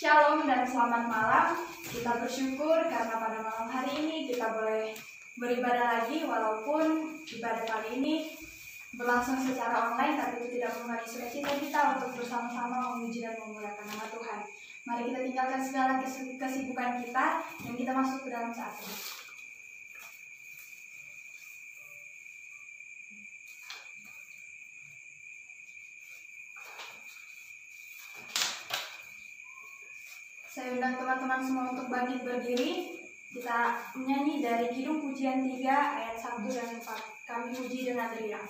Shalom dan selamat malam. Kita bersyukur karena pada malam hari ini kita boleh beribadah lagi, walaupun ibadah kali ini berlangsung secara online, tapi itu tidak mengurangi sukacita kita untuk bersama-sama memuji dan memuliakan nama Tuhan. Mari kita tinggalkan segala kesibukan kita dan kita masuk ke dalam saat ini. Saya undang teman-teman semua untuk bangkit berdiri. Kita menyanyi dari Kidung Pujian 3 ayat 1 dan 4. Kami puji dengan riang.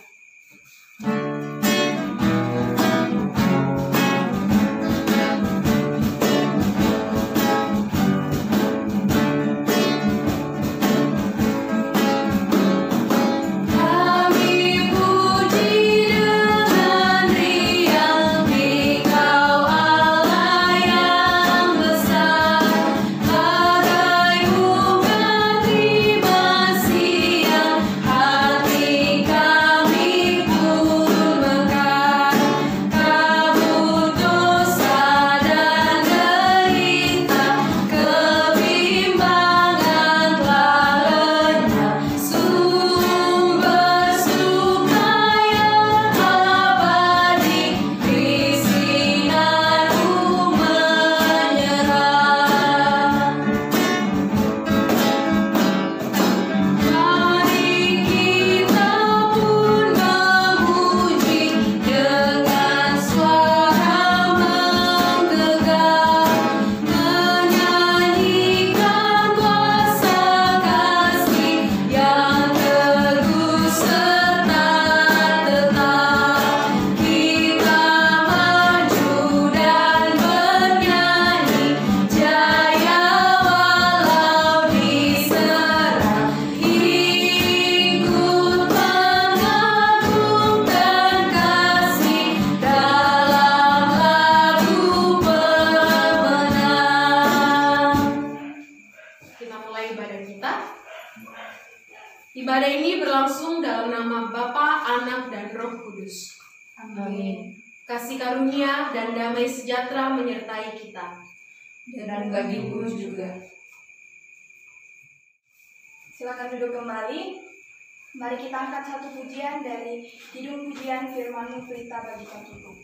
Ibadah ini berlangsung dalam nama Bapa, Anak, dan Roh Kudus. Amin. Kasih karunia dan damai sejahtera menyertai kita. Dan bagimu juga. Silakan duduk kembali. Mari kita angkat satu pujian dari Kidung Pujian Firman-Mu Pelita bagi kakiku.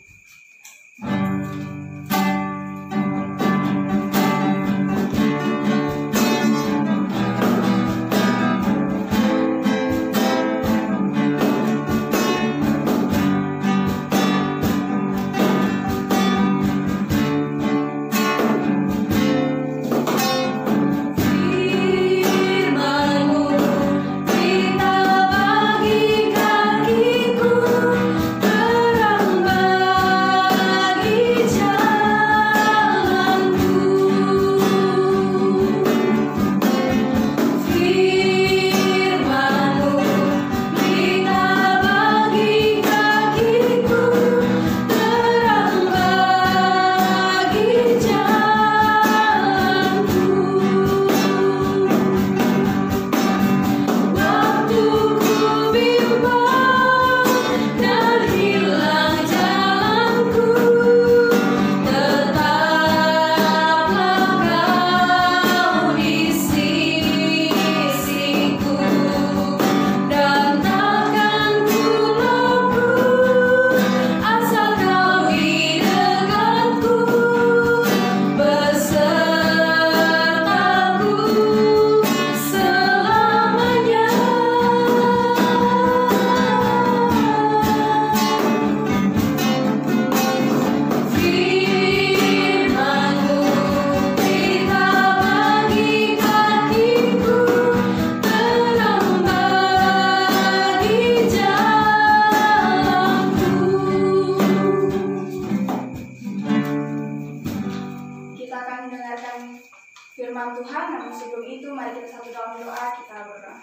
Firman Tuhan, namun sebelum itu mari kita satu dalam doa, kita berdoa.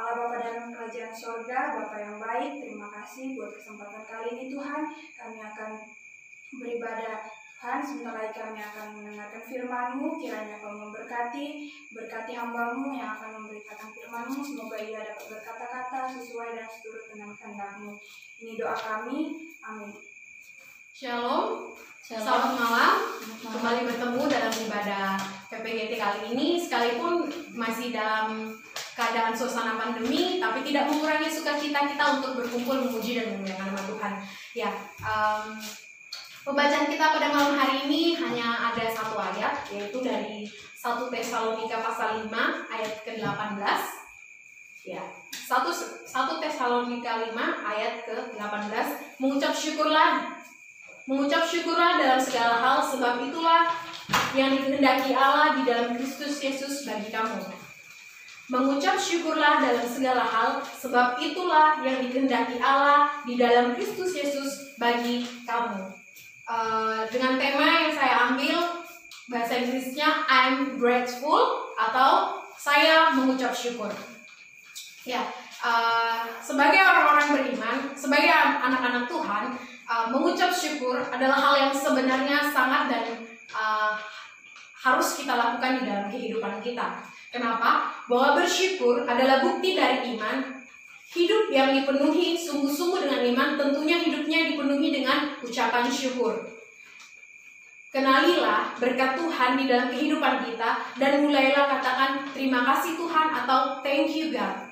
Allah Bapa dalam kerajaan sorga, Bapa yang baik, terima kasih buat kesempatan kali ini Tuhan. Kami akan beribadah Tuhan, sebentar lagi kami akan mendengarkan firman-Mu. Kiranya Kau berkati hamba-Mu yang akan memberitakan firman-Mu. Semoga ia dapat berkata-kata sesuai dan seturut dengan kehendak-Mu. Ini doa kami, amin. Shalom, selamat malam. Kembali ini sekalipun masih dalam keadaan suasana pandemi, tapi tidak mengurangi sukacita kita untuk berkumpul memuji dan memuliakan nama Tuhan. Ya, pembacaan kita pada malam hari ini hanya ada satu ayat, yaitu dari 1 Tesalonika pasal 5 ayat ke-18. Ya, 1 Tesalonika 5 ayat ke-18, mengucap syukurlah dalam segala hal, sebab itulah yang dikehendaki Allah di dalam Kristus Yesus bagi kamu. Mengucap syukurlah dalam segala hal, sebab itulah yang dikehendaki Allah di dalam Kristus Yesus bagi kamu. Dengan tema yang saya ambil, bahasa Inggrisnya I'm grateful atau saya mengucap syukur. Ya, sebagai orang-orang beriman, sebagai anak-anak Tuhan, mengucap syukur adalah hal yang sebenarnya sangat dan harus kita lakukan di dalam kehidupan kita. Kenapa? Bahwa bersyukur adalah bukti dari iman. Hidup yang dipenuhi sungguh-sungguh dengan iman, tentunya hidupnya dipenuhi dengan ucapan syukur. Kenalilah berkat Tuhan di dalam kehidupan kita dan mulailah katakan terima kasih Tuhan atau thank you God.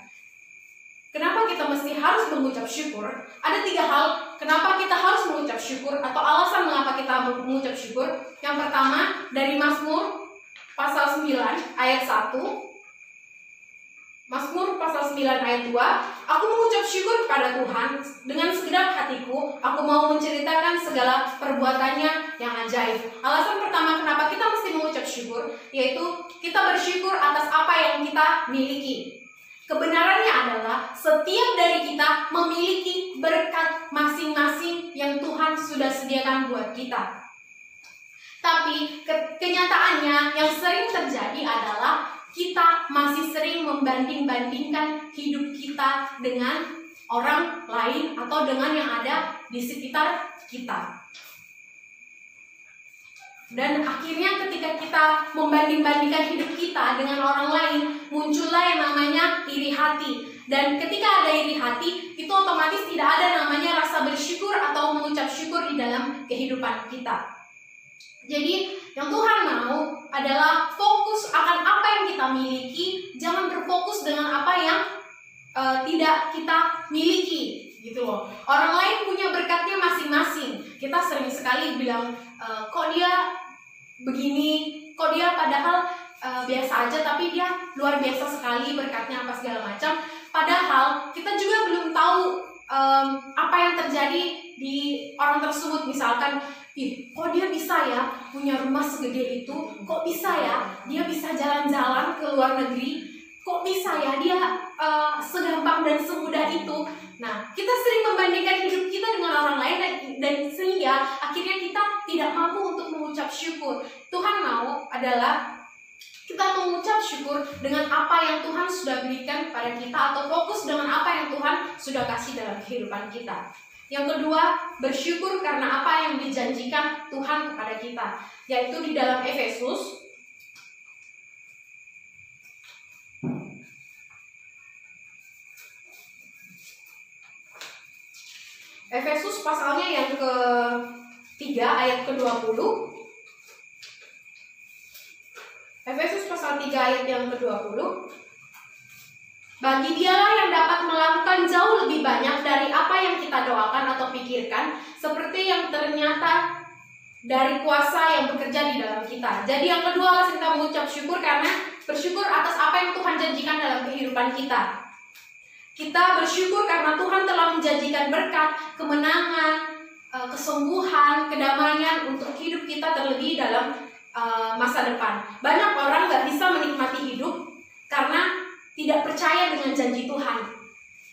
Kenapa kita mesti harus mengucap syukur? Ada 3 hal kenapa kita harus mengucap syukur atau alasan mengapa kita mengucap syukur. Yang pertama dari Mazmur pasal 9 ayat 1. Mazmur pasal 9 ayat 2. Aku mengucap syukur kepada Tuhan dengan segenap hatiku. Aku mau menceritakan segala perbuatannya yang ajaib. Alasan pertama kenapa kita mesti mengucap syukur, yaitu kita bersyukur atas apa yang kita miliki. Kebenarannya adalah setiap dari kita memiliki berkat masing-masing yang Tuhan sudah sediakan buat kita. Tapi kenyataannya yang sering terjadi adalah kita masih sering membanding-bandingkan hidup kita dengan orang lain atau dengan yang ada di sekitar kita. Dan akhirnya ketika kita membanding-bandingkan hidup kita dengan orang lain, muncullah yang namanya iri hati. Dan ketika ada iri hati, itu otomatis tidak ada namanya rasa bersyukur atau mengucap syukur di dalam kehidupan kita. Jadi yang Tuhan mau adalah fokus akan apa yang kita miliki, jangan berfokus dengan apa yang tidak kita miliki, gitu loh. Orang lain punya berkatnya masing-masing. Kita sering sekali bilang, kok dia begini, kok dia padahal biasa aja, tapi dia luar biasa sekali berkatnya apa segala macam. Padahal kita juga belum tahu apa yang terjadi di orang tersebut. Misalkan, kok dia bisa ya punya rumah segede itu, kok bisa ya dia bisa jalan-jalan ke luar negeri, kok bisa ya dia segampang dan semudah itu. Nah, kita sering membandingkan hidup kita dengan orang lain dan sehingga akhirnya kita tidak mampu untuk mengucap syukur. Tuhan mau adalah kita mengucap syukur dengan apa yang Tuhan sudah berikan kepada kita atau fokus dengan apa yang Tuhan sudah kasih dalam kehidupan kita. Yang kedua, bersyukur karena apa yang dijanjikan Tuhan kepada kita, yaitu di dalam Efesus pasalnya yang ke-3 ayat ke-20. Efesus pasal 3 ayat yang ke-20. Bagi Dialah yang dapat melakukan jauh lebih banyak dari apa yang kita doakan atau pikirkan, seperti yang ternyata dari kuasa yang bekerja di dalam kita. Jadi yang kedua adalah kita mengucap syukur karena bersyukur atas apa yang Tuhan janjikan dalam kehidupan kita. Kita bersyukur karena Tuhan telah menjanjikan berkat, kemenangan, kesembuhan, kedamaian untuk hidup kita terlebih dalam masa depan. Banyak orang gak bisa menikmati hidup karena tidak percaya dengan janji Tuhan.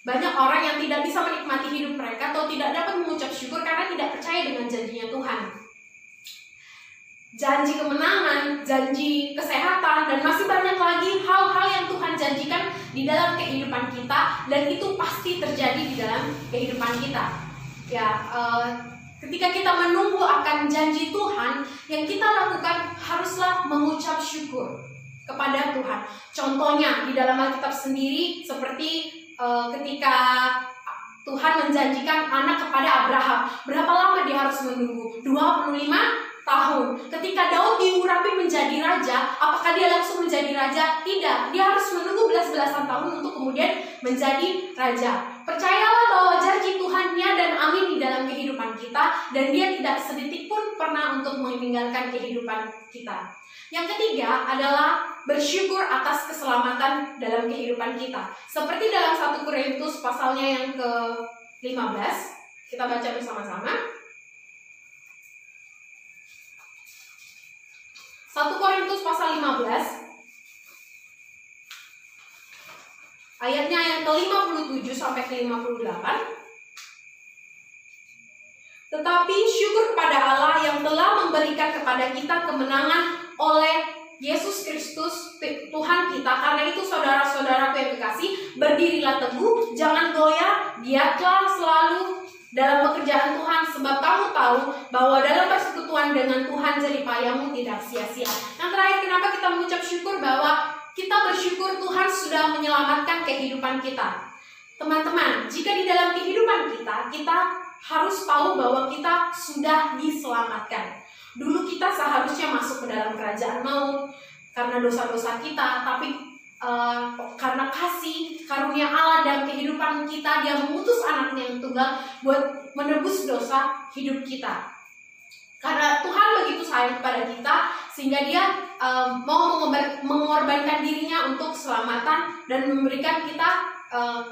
Banyak orang yang tidak bisa menikmati hidup mereka atau tidak dapat mengucap syukur karena tidak percaya dengan janjinya Tuhan. Janji kemenangan, janji kesehatan, dan masih banyak lagi hal-hal yang Tuhan janjikan di dalam kehidupan kita, dan itu pasti terjadi di dalam kehidupan kita. Ya, ketika kita menunggu akan janji Tuhan, yang kita lakukan haruslah mengucap syukur kepada Tuhan. Contohnya di dalam Alkitab sendiri seperti ketika Tuhan menjanjikan anak kepada Abraham. Berapa lama dia harus menunggu? 25 tahun. Ketika Daud diurapi menjadi raja, apakah dia langsung menjadi raja? Tidak, dia harus menunggu belas-belasan tahun untuk kemudian menjadi raja. Percayalah bahwa janji Tuhan ya dan amin di dalam kehidupan kita, dan dia tidak sedetik pun pernah untuk meninggalkan kehidupan kita. Yang ketiga adalah bersyukur atas keselamatan dalam kehidupan kita. Seperti dalam 1 Korintus pasalnya yang ke-15, kita baca bersama-sama. 1 Korintus pasal 15 ayatnya yang ke-57 sampai ke-58. Tetapi syukur kepada Allah yang telah memberikan kepada kita kemenangan oleh Yesus Kristus Tuhan kita. Karena itu saudara-saudaraku yang kekasih, berdirilah teguh, jangan goyah, giatlah selalu dalam pekerjaan Tuhan, sebab kamu tahu bahwa dalam persekutuan dengan Tuhan jeripayamu tidak sia-sia. Yang terakhir, kenapa kita mengucap syukur? Bahwa kita bersyukur Tuhan sudah menyelamatkan kehidupan kita. Teman-teman, jika di dalam kehidupan kita harus tahu bahwa kita sudah diselamatkan. Dulu kita seharusnya masuk ke dalam kerajaan maut karena dosa-dosa kita, tapi karena kasih karunia Allah dalam kehidupan kita, dia mengutus anaknya yang tunggal buat menebus dosa hidup kita. Karena Tuhan begitu sayang kepada kita, sehingga dia mau mengorbankan dirinya untuk keselamatan dan memberikan kita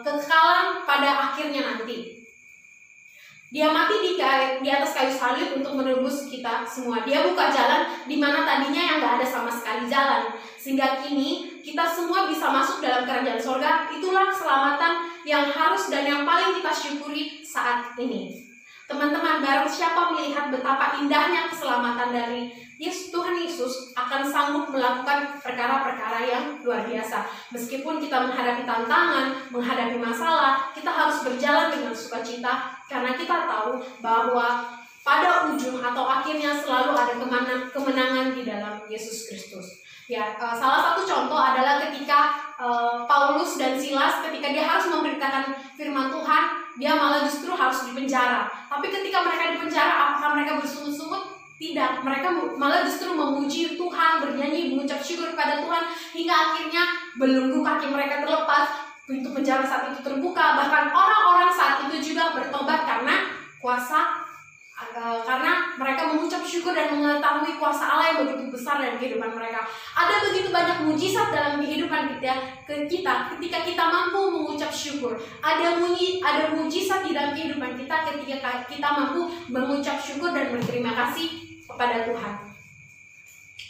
kekekalan pada akhirnya nanti. Dia mati di atas kayu salib untuk menebus kita semua. Dia buka jalan di mana tadinya yang gak ada sama sekali jalan, sehingga kini kita semua bisa masuk dalam kerajaan sorga. Itulah keselamatan yang harus dan yang paling kita syukuri saat ini. Teman-teman, barang siapa melihat betapa indahnya keselamatan dari Tuhan Yesus, akan sanggup melakukan perkara-perkara yang luar biasa. Meskipun kita menghadapi tantangan, menghadapi masalah, kita harus berjalan dengan sukacita, karena kita tahu bahwa pada ujung atau akhirnya selalu ada kemenangan di dalam Yesus Kristus. Ya, salah satu contoh adalah ketika Paulus dan Silas, ketika dia harus memberitakan firman Tuhan, dia malah justru harus dipenjara. Tapi ketika mereka dipenjara, apakah mereka bersungut-sungut? Tidak, mereka malah justru memuji Tuhan, bernyanyi, mengucap syukur kepada Tuhan, hingga akhirnya belenggu kaki mereka terlepas, pintu penjara saat itu terbuka. Bahkan orang-orang saat itu juga bertobat karena karena mereka mengucap syukur dan mengetahui kuasa Allah yang begitu besar dalam kehidupan mereka. Ada begitu banyak mujizat dalam kehidupan kita ketika kita mampu mengucap syukur. Ada mujizat di dalam kehidupan kita ketika kita mampu mengucap syukur dan berterima kasih kepada Tuhan.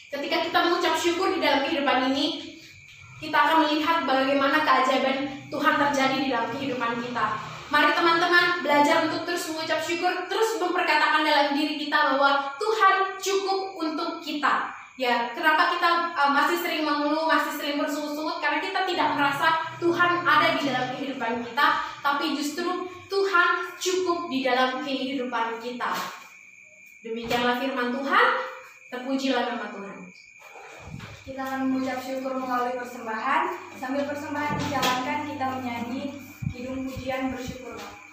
Ketika kita mengucap syukur di dalam kehidupan ini, kita akan melihat bagaimana keajaiban Tuhan terjadi di dalam kehidupan kita. Mari teman-teman belajar untuk terus mengucap syukur, terus memperkatakan dalam diri kita bahwa Tuhan cukup untuk kita. Ya, kenapa kita masih sering mengeluh, masih sering bersungut-sungut? Karena kita tidak merasa Tuhan ada di dalam kehidupan kita, tapi justru Tuhan cukup di dalam kehidupan kita. Demikianlah firman Tuhan, terpujilah nama Tuhan. Kita akan mengucap syukur melalui persembahan. Sambil persembahan dijalankan, kita menyanyi kidung pujian bersyukurlah.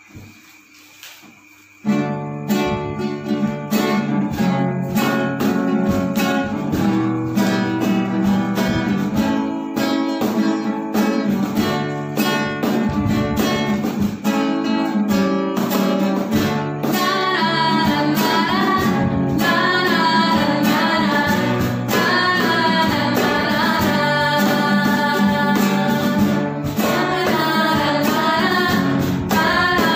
La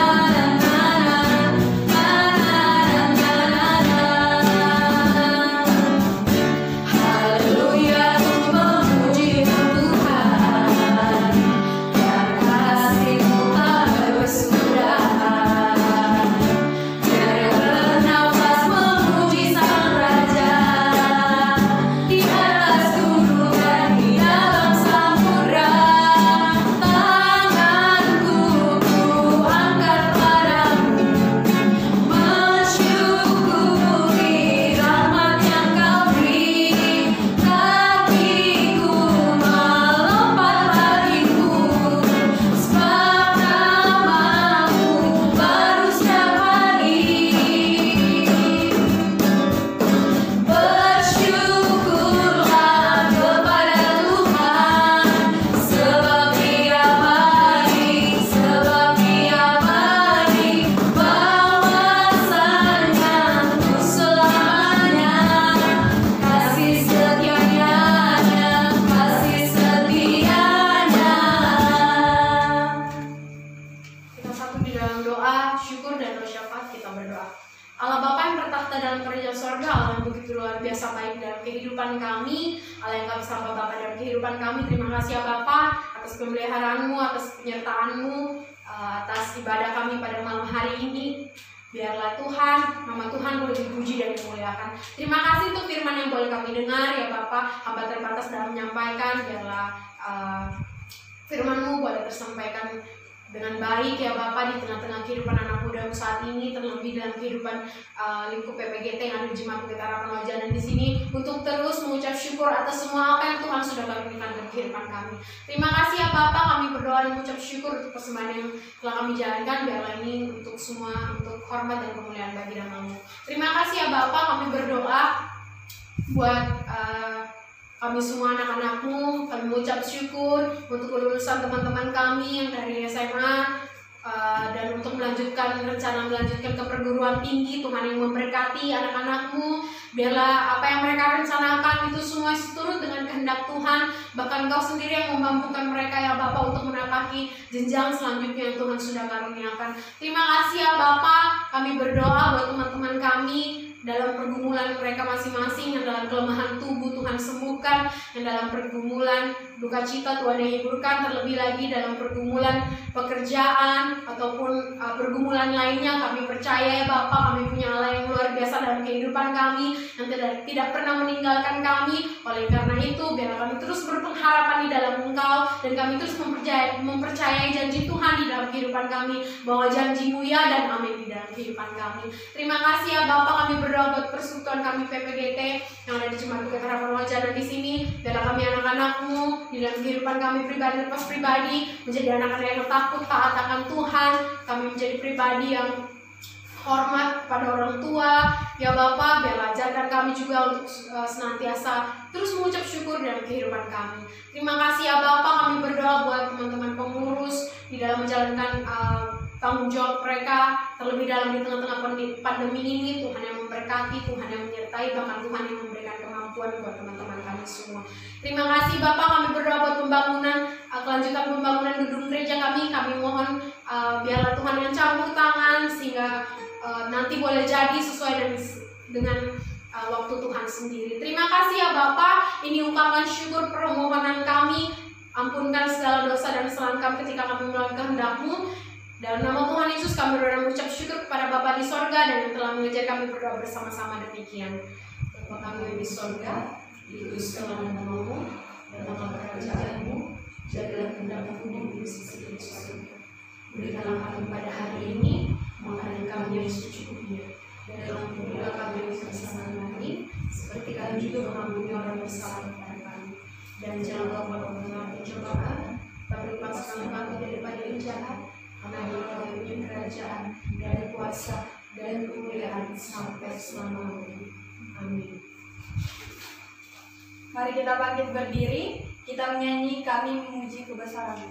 sorga, Allah yang begitu luar biasa baik dalam kehidupan kami, Allah yang kami sapa Bapa dalam kehidupan kami. Terima kasih ya Bapa atas pemeliharaan-Mu, atas penyertaan-Mu, atas ibadah kami pada malam hari ini. Biarlah Tuhan, nama Tuhan boleh dipuji dan dimuliakan. Terima kasih untuk firman yang boleh kami dengar ya Bapa. Hamba terbatas dalam menyampaikan, biarlah firman-Mu boleh tersampaikan dengan baik ya Bapa di tengah-tengah kehidupan anak muda saat ini, terlebih dalam kehidupan lingkup PPGT yang ada di Jemaat Bukit Harapan Wajah, dan di sini untuk terus mengucap syukur atas semua apa yang Tuhan sudah karuniakan dalam kehidupan kami. Terima kasih ya Bapa, kami berdoa dan mengucap syukur untuk persembahan yang telah kami jalankan. Biarlah ini untuk semua, untuk hormat dan kemuliaan bagi nama-Mu. Terima kasih ya Bapa, kami berdoa buat kami semua anak-anak-Mu. Kami mengucap syukur untuk kelulusan teman-teman kami yang dari SMA, dan untuk melanjutkan ke perguruan tinggi. Tuhan yang memberkati anak-anak-Mu. Biarlah apa yang mereka rencanakan itu semua turut dengan kehendak Tuhan. Bahkan Engkau sendiri yang memampukan mereka ya Bapa untuk menapaki jenjang selanjutnya yang Tuhan sudah karuniakan. Terima kasih ya Bapa. Kami berdoa buat teman-teman kami dalam pergumulan mereka masing-masing, yang dalam kelemahan tubuh Tuhan sembuhkan, yang dalam pergumulan duka cita Tuhan yang hiburkan, terlebih lagi dalam pergumulan pekerjaan ataupun pergumulan lainnya. Kami percaya ya Bapa, kami punya Allah yang luar biasa dalam kehidupan kami, yang tidak pernah meninggalkan kami. Oleh karena itu, biarlah kami terus berpengharapan di dalam Engkau, dan kami terus mempercayai janji Tuhan di dalam kehidupan kami, bahwa janji-Mu ya dan amin di dalam kehidupan kami. Terima kasih ya Bapa, kami berdoa buat persekutuan kami PPGT yang ada di Jemaat Bukit Harapan Wajah, dan di sini biarlah kami anak-anak-Mu di dalam kehidupan kami pribadi lepas pribadi menjadi anak-anak yang takut taat akan Tuhan. Kami menjadi pribadi yang hormat pada orang tua ya Bapa. Biarlah ajarkan kami juga untuk senantiasa terus mengucap syukur dalam kehidupan kami. Terima kasih ya Bapa, kami berdoa buat teman-teman pengurus di dalam menjalankan tanggung jawab mereka, terlebih dalam di tengah-tengah pandemi ini. Tuhan yang memberkati, Tuhan yang menyertai, bahkan Tuhan yang memberikan kemampuan buat teman-teman kami semua. Terima kasih Bapak, kami berdoa buat pembangunan, kelanjutan pembangunan gedung gereja kami. Kami mohon biarlah Tuhan yang campur tangan sehingga nanti boleh jadi sesuai dengan waktu Tuhan sendiri. Terima kasih ya Bapak, ini ungkapan syukur permohonan kami. Ampunkan segala dosa dan kesalahan kami ketika kami melakukan kehendak-Mu. Dalam nama Tuhan Yesus kami berdoa dan mengucap syukur kepada Bapa di sorga, dan yang telah mengajar kami berdoa bersama-sama demikian. Bapa kami di sorga, dikuduskanlah nama-Mu, datanglah kerajaan-Mu, jadilah kehendak-Mu di bumi seperti di surga. Berikanlah kami pada hari ini makanan kami yang secukupnya, dan ampunilah kami yang bersalah kami, seperti kami juga mengampuni orang bersalah kepada kami. Dan janganlah kami mengenal pencobaan, tapi lepaskanlah kami daripada yang jahat. Karena Engkau punya kerajaan dan kuasa dan kemuliaan sampai selama-lamanya. Amin. Mari kita bangkit berdiri, kita menyanyi Kami Memuji Kebesaran-Mu.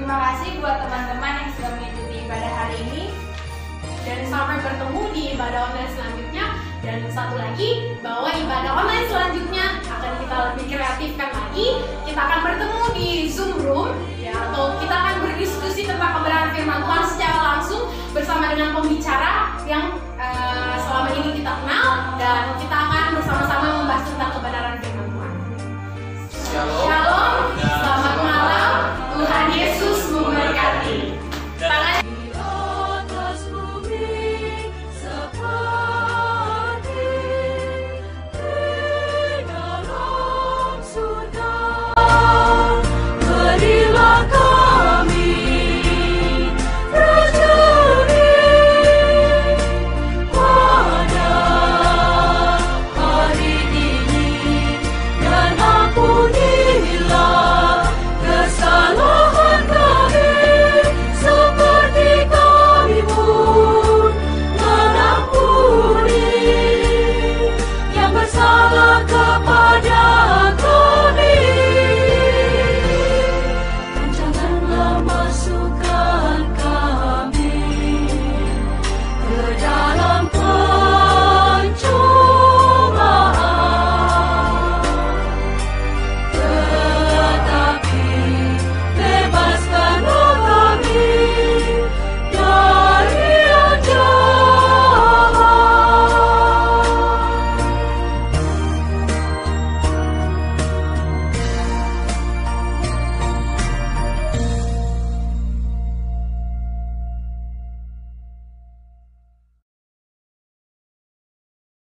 Terima kasih buat teman-teman yang sudah mengikuti ibadah hari ini. Dan sampai bertemu di ibadah online selanjutnya. Dan satu lagi, bahwa ibadah online selanjutnya akan kita lebih kreatifkan lagi. Kita akan bertemu di Zoom Room, ya, atau kita akan